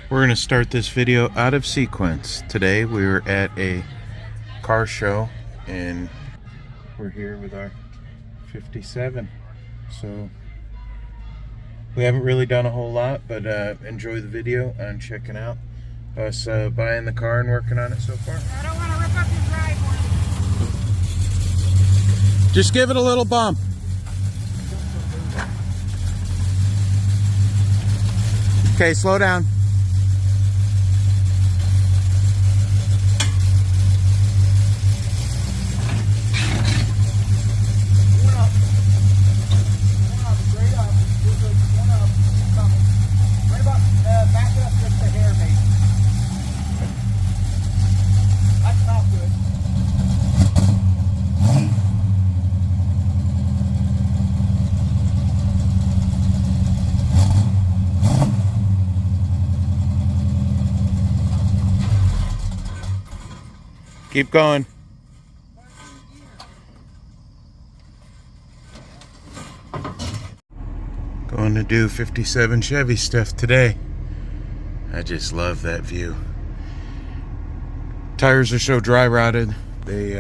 We're going to start this video out of sequence. Today we were at a car show and we're here with our 57. So we haven't really done a whole lot, but enjoy the video on checking out us buying the car and working on it so far. I don't want to rip up your driveway. Just give it a little bump. Okay, slow down. Keep going. Going to do 57 Chevy stuff today. I just love that view. Tires are so dry rotted, they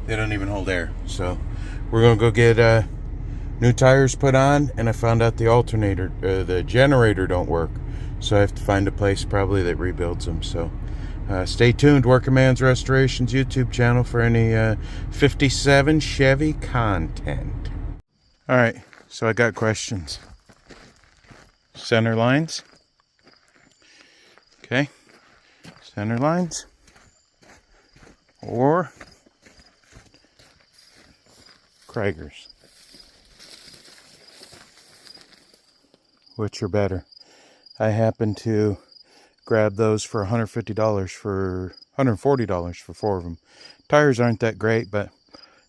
don't even hold air. So we're gonna go get new tires put on, and I found out the generator don't work. So I have to find a place probably that rebuilds them. So stay tuned, Working Man's Restorations YouTube channel for any 57 Chevy content. Alright, so I got questions. Center lines. Okay. Center lines. Or Kragers. Which are better? I happen to grab those for $140 for 4 of them. Tires aren't that great,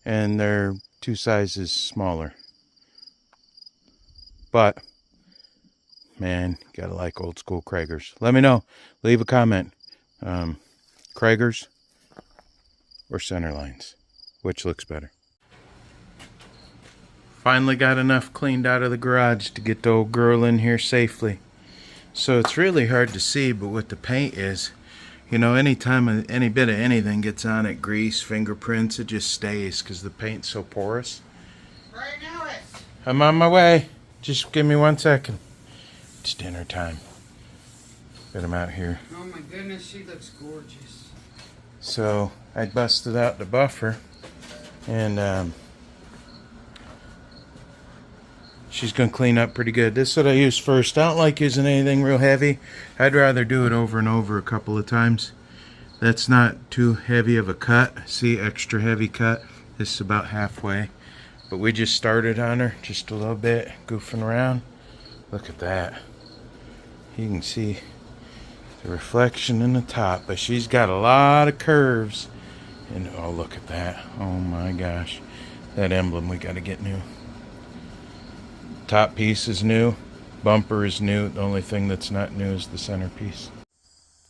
and they're 2 sizes smaller. But man, gotta like old school Kragers. Let me know. Leave a comment. Kragers or center lines, which looks better? Finally got enough cleaned out of the garage to get the old girl in here safely. So it's really hard to see, but what the paint is, you know, anytime any bit of anything gets on it, grease, fingerprints, it just stays because the paint's so porous. Right now I'm on my way. Just give me 1 second. It's dinner time. Get him out here. Oh my goodness, she looks gorgeous. So I busted out the buffer, and she's gonna clean up pretty good. This is what I use first. I don't like using anything real heavy. I'd rather do it over and over a couple of times. That's not too heavy of a cut. See, extra heavy cut. This is about halfway. But we just started on her just a little bit, goofing around. Look at that. You can see the reflection in the top, but she's got a lot of curves. And oh, look at that. Oh my gosh. That emblem we gotta get new. Top piece is new, bumper is new. The only thing that's not new is the centerpiece.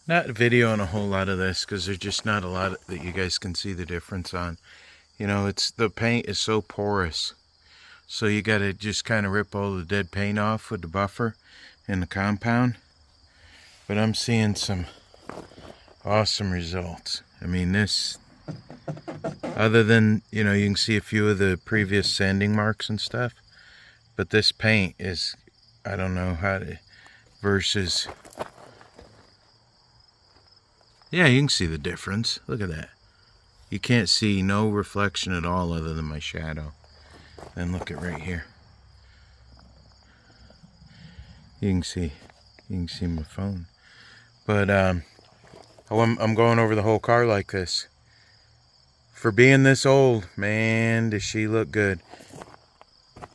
Not videoing a whole lot of this because there's just not a lot that you guys can see the difference on. You know, the paint is so porous, so you got to just kind of rip all the dead paint off with the buffer and the compound. But I'm seeing some awesome results. I mean, this, other than, you know, you can see a few of the previous sanding marks and stuff. But this paint is, I don't know how to, versus, yeah, you can see the difference. Look at that. You can't see no reflection at all other than my shadow. Then look at right here. You can see my phone. But I'm going over the whole car like this. For being this old, man, does she look good.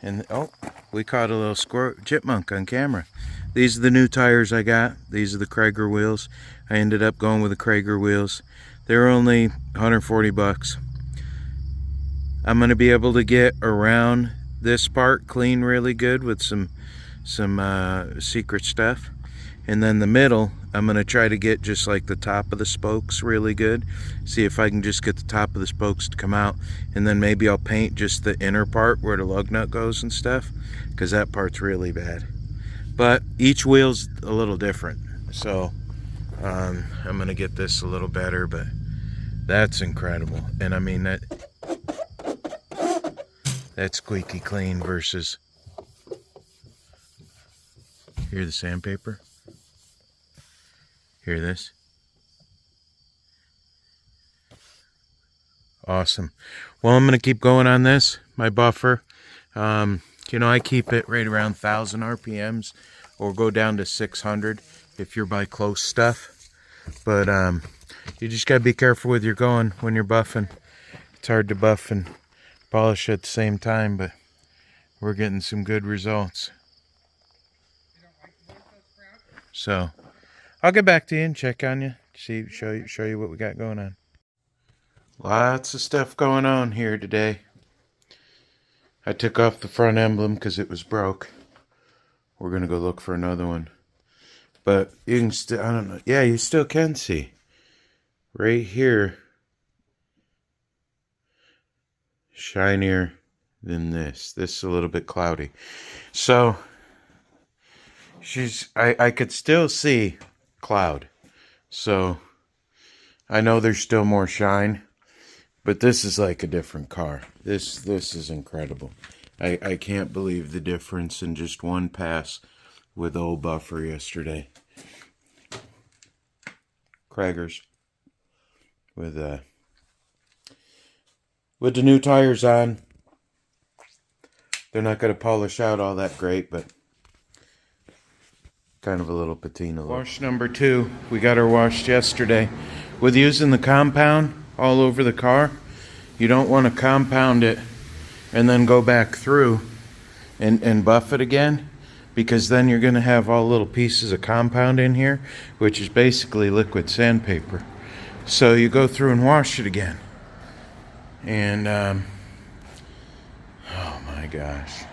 And oh, we caught a little chipmunk on camera. These are the new tires I got. These are the Krager wheels. I ended up going with the Krager wheels. They're only 140 bucks. I'm going to be able to get around this part clean really good with some secret stuff. And then the middle, I'm going to try to get just like the top of the spokes really good. See if I can just get the top of the spokes to come out. And then maybe I'll paint just the inner part where the lug nut goes and stuff, because that part's really bad. but each wheel's a little different. So I'm gonna get this a little better, but that's incredible. And I mean that's squeaky clean versus, hear the sandpaper? Hear this? Awesome. Well, I'm gonna keep going on this, my buffer. You know, I keep it right around 1,000 RPMs or go down to 600 if you're by close stuff. But you just gotta be careful with your going when you're buffing. It's hard to buff and polish at the same time, but we're getting some good results. So I'll get back to you and check on you, show you what we got going on. Lots of stuff going on here today. I took off the front emblem because it was broke. We're gonna go look for another one. But you can still, I don't know. Yeah, you still can see. Right here. Shinier than this. This is a little bit cloudy. So, I could still see cloud. So, I know there's still more shine. But this is like a different car. This is incredible. I can't believe the difference in just one pass with old buffer yesterday. Craggers with the new tires on. They're not going to polish out all that great, but kind of a little patina look. Wash number 2. We got her washed yesterday. With using the compound all over the car, you don't want to compound it and then go back through and buff it again, because then you're going to have all little pieces of compound in here, which is basically liquid sandpaper. So you go through and wash it again. And oh my gosh,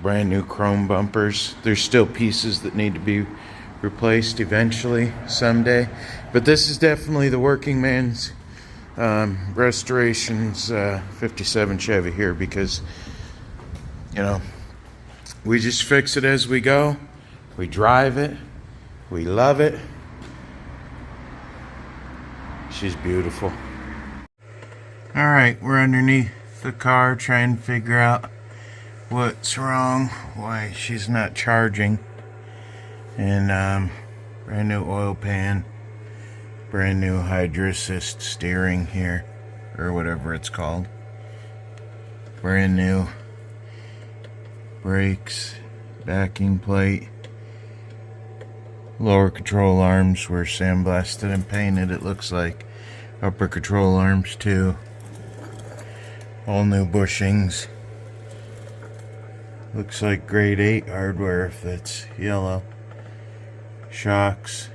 brand new chrome bumpers. There's still pieces that need to be replaced eventually someday, but this is definitely the working man's restorations 57 Chevy here, because you know, we just fix it as we go. We drive it. We love it. She's beautiful. All right, we're underneath the car trying to figure out what's wrong, why she's not charging. And brand new oil pan, brand new Hydro Assist steering here, or whatever it's called. Brand new brakes, backing plate, lower control arms were sandblasted and painted, it looks like. Upper control arms too. All new bushings. Looks like grade 8 hardware if it's yellow. Shocks,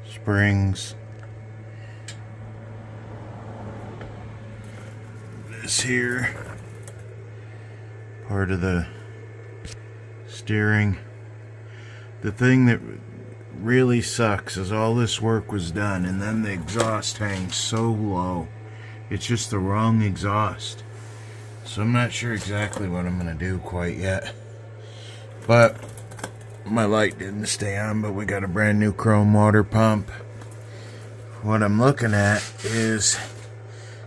springs. This here, part of the steering. The thing that really sucks is all this work was done and then the exhaust hangs so low. It's just the wrong exhaust. So I'm not sure exactly what I'm going to do quite yet. But my light didn't stay on, but we got a brand new chrome water pump. What I'm looking at is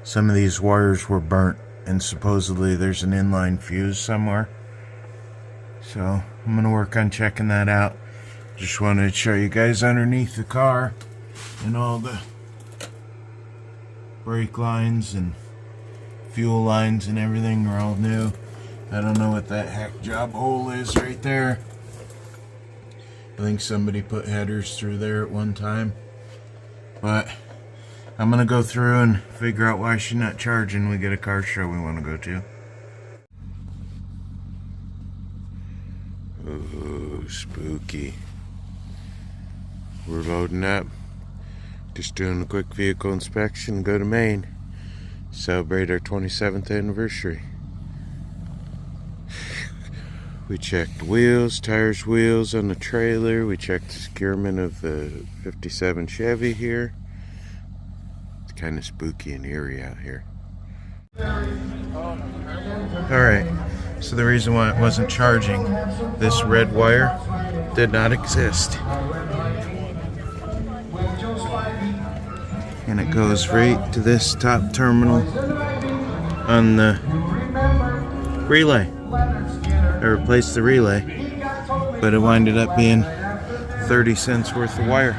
some of these wires were burnt, and supposedly there's an inline fuse somewhere. So I'm going to work on checking that out. Just wanted to show you guys underneath the car, and all the brake lines and fuel lines and everything are all new. I don't know what that hack job hole is right there. I think somebody put headers through there at one time. But I'm gonna go through and figure out why she's not charging. We get a car show we want to go to. Oh, spooky. We're loading up. Just doing a quick vehicle inspection, go to Maine. Celebrate our 27th anniversary. We checked wheels, tires, wheels on the trailer. We checked the securement of the 57 Chevy here. It's kind of spooky and eerie out here. Alright, So the reason why it wasn't charging, this red wire did not exist. And it goes right to this top terminal on the relay. I replaced the relay, but it winded up being 30 cents worth of wire.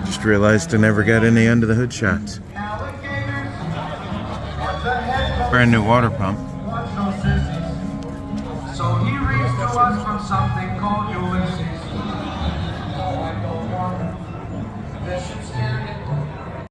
Just realized I never got any under the hood shots. Brand new water pump. So he reads to us from something called